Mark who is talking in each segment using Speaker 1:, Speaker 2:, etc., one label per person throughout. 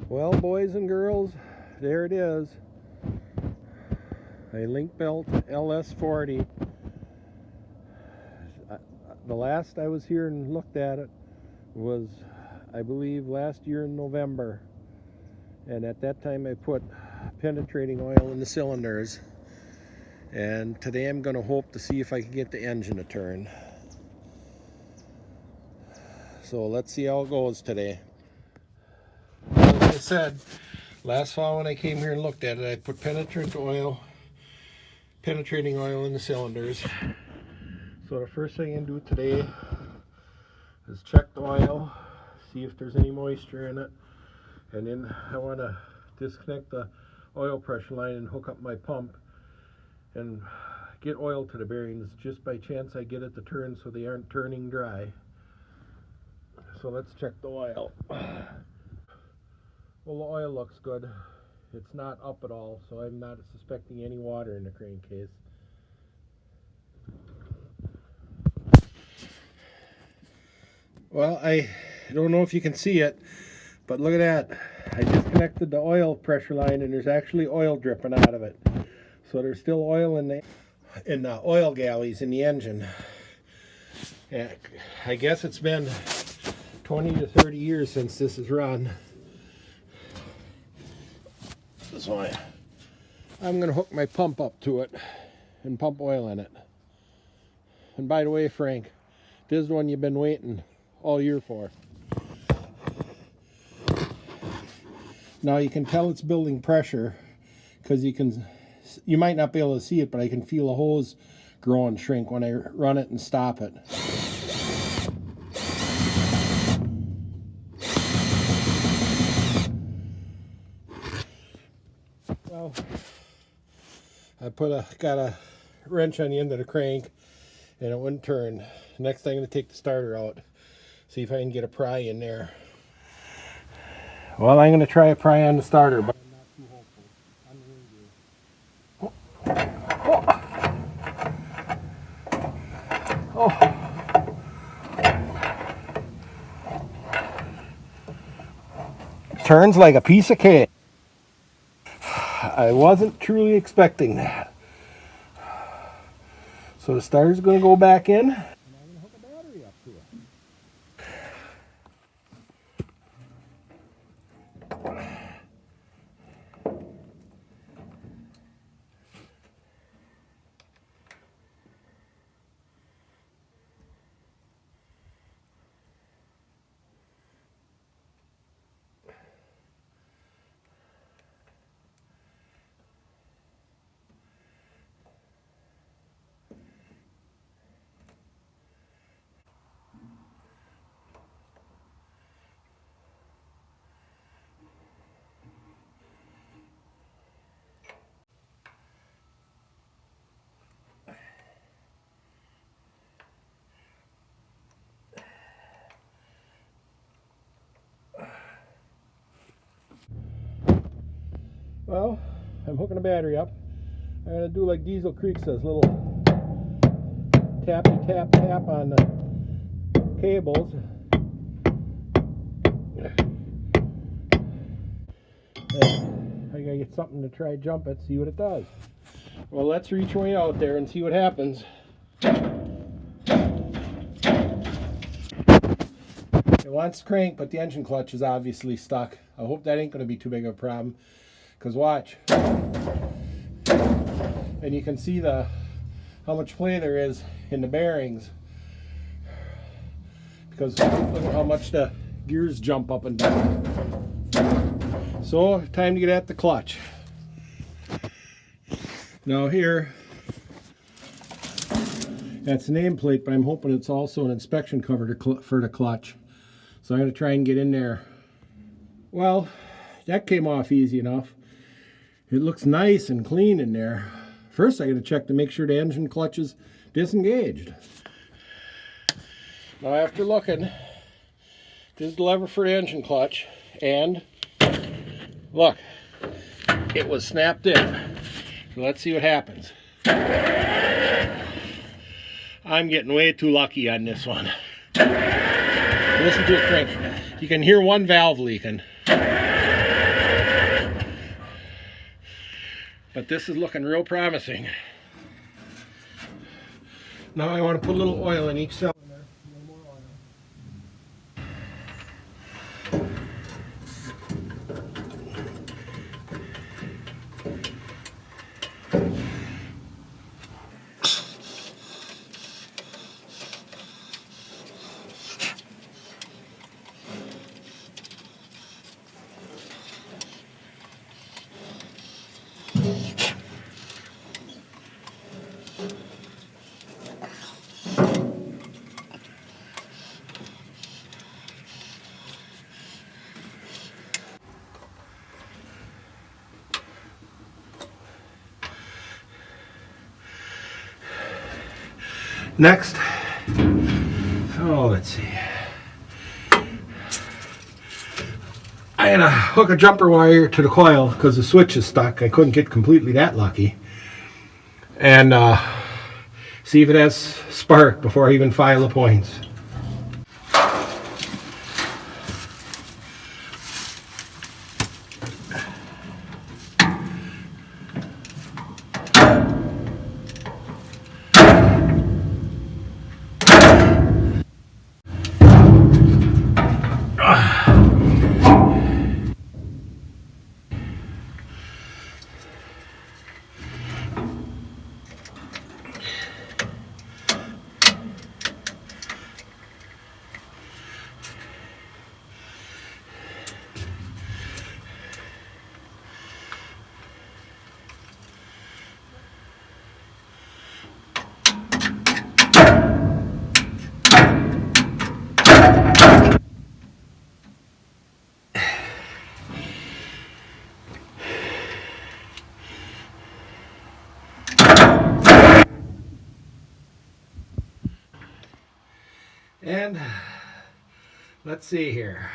Speaker 1: Well, boys and girls, there it is. A Link-Belt LS40. The last I was here and looked at it was, I believe, last year in November. And at that time I put penetrating oil in the cylinders. And today I'm going to hope to see if I can get the engine to turn. So let's see how it goes today. Like I said, last fall when I came here and looked at it, I put penetrating oil in the cylinders. So the first thing I'm going to do today is check the oil, see if there's any moisture in it, and then I want to disconnect the oil pressure line and hook up my pump and get oil to the bearings just by chance I get it to turn so they aren't turning dry. So let's check the oil. Well, the oil looks good. It's not up at all, so I'm not suspecting any water in the crankcase. Well, I don't know if you can see it, but look at that. I disconnected the oil pressure line and there's actually oil dripping out of it. So there's still oil in the oil galleys in the engine. And I guess it's been 20 to 30 years since this is run. So I'm going to hook my pump up to it and pump oil in it. And by the way, Frank, this is the one you've been waiting all year for. Now you can tell it's building pressure because you might not be able to see it, but I can feel a hose grow and shrink when I run it and stop it. Well, I got a wrench on the end of the crank and it wouldn't turn. Next thing I'm going to take the starter out, see if I can get a pry in there. Well, I'm going to try a pry on the starter, but I'm not too hopeful. Turns like a piece of cake. I wasn't truly expecting that. So the starter's going to go back in. And I'm going to hook a battery up to it. Well, I'm hooking a battery up. I'm going to do like Diesel Creek says, little tappy tap tap on the cables. And I got to get something to try jump it, see what it does. Well, let's reach way out there and see what happens. It wants to crank, but the engine clutch is obviously stuck. I hope that ain't going to be too big of a problem. Because watch, and you can see how much play there is in the bearings, because look at how much the gears jump up and down. So time to get at the clutch. Now here, that's the nameplate, but I'm hoping it's also an inspection cover for the clutch. So I'm going to try and get in there. Well, that came off easy enough. It looks nice and clean in there. First, I got to check to make sure the engine clutch is disengaged. Now, after looking, this is the lever for the engine clutch, and look, it was snapped in. So let's see what happens. I'm getting way too lucky on this one. Listen to it crank. You can hear one valve leaking. But this is looking real promising. Now I want to put a little oil in each cylinder. A little more oil. Next, let's see. I had to hook a jumper wire to the coil because the switch is stuck. I couldn't get completely that lucky. And see if it has spark before I even file the points. And let's see here.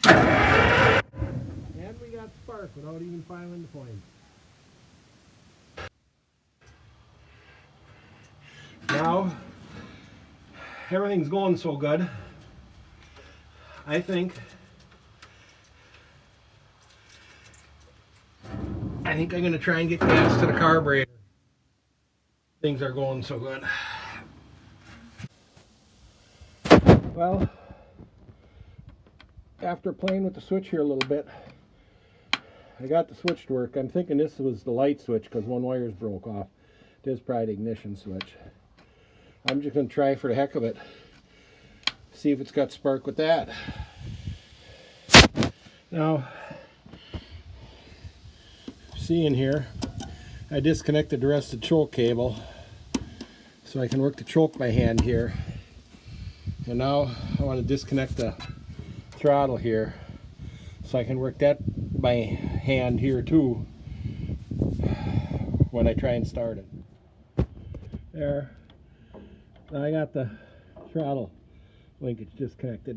Speaker 1: And we got spark without even filing the point. Now, everything's going so good, I think I'm going to try and get gas to the carburetor. Things are going so good. Well, after playing with the switch here a little bit, I got the switch to work. I'm thinking this was the light switch because one wire's broke off. It is probably the ignition switch. I'm just going to try for the heck of it, see if it's got spark with that. Now, seeing here, I disconnected the rest of the choke cable so I can work the choke by hand here. And now I want to disconnect the throttle here so I can work that by hand here too when I try and start it. There. Now I got the throttle linkage disconnected.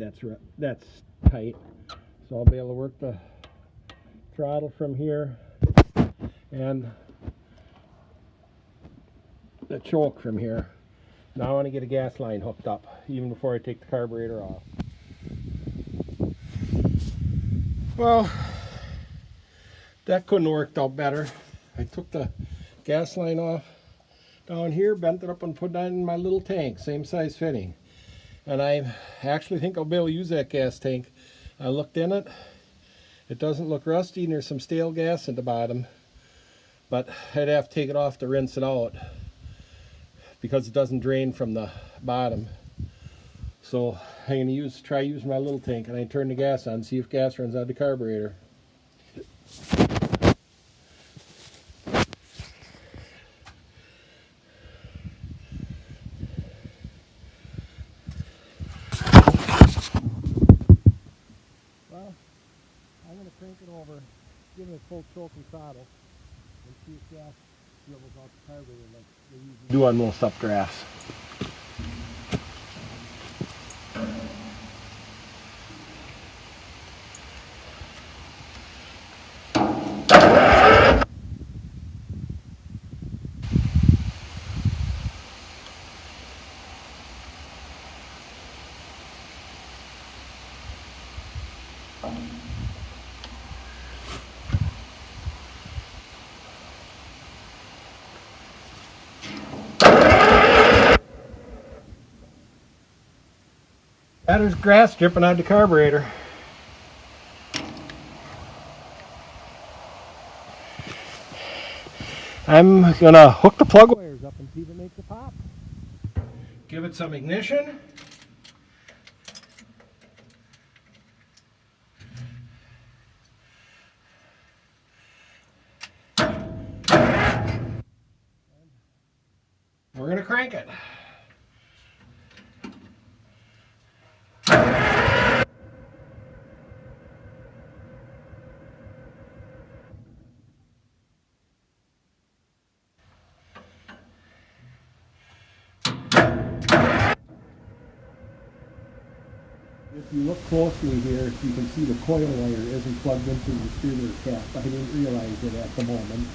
Speaker 1: That's tight, so I'll be able to work the throttle from here and the choke from here. Now I want to get a gas line hooked up even before I take the carburetor off. Well, that couldn't have worked out better. I took the gas line off down here, bent it up and put that in my little tank, same size fitting. And I actually think I'll be able to use that gas tank. I looked in it. It doesn't look rusty and there's some stale gas at the bottom. But I'd have to take it off to rinse it out because it doesn't drain from the bottom. So I'm going to try using my little tank, and I turn the gas on, see if gas runs out of the carburetor. Well, I'm going to crank it over, give it a full choke and throttle, and see if gas levels out the carburetor like they usually do on most updrafts. There's grass dripping out the carburetor. I'm gonna hook the plug wires up and see if it makes a pop. Give it some ignition. We're gonna crank it.
Speaker 2: If you look closely here, you can see the coil wire isn't plugged into the distributor cap. I didn't realize it at the moment.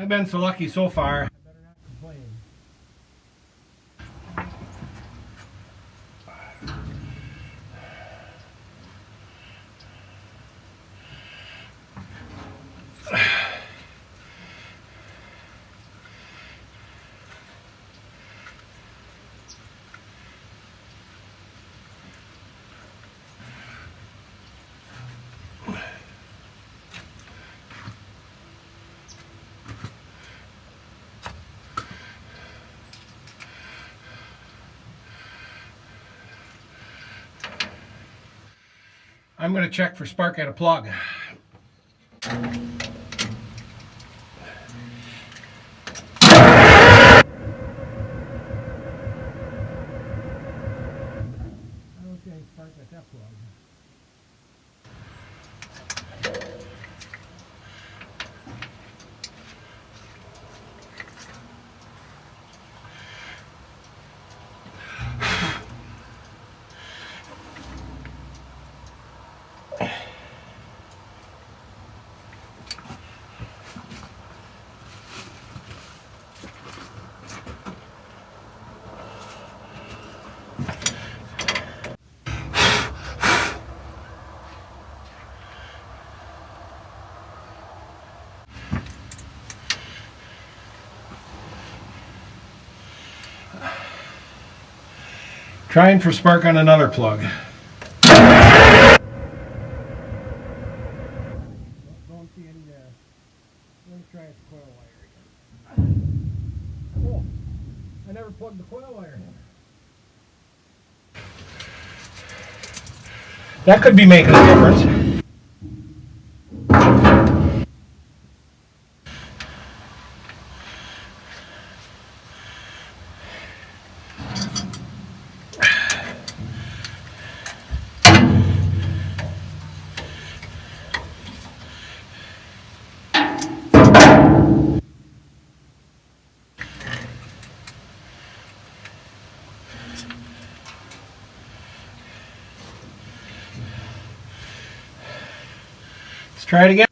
Speaker 1: I've been so lucky so far. I better not complain. I'm going to check for spark at a plug. Okay, spark at that plug. Trying for spark on another plug. Don't see any there. Let me try the coil wire again. Oh, I never plugged the coil wire in. That could be making a difference. Let's try it again.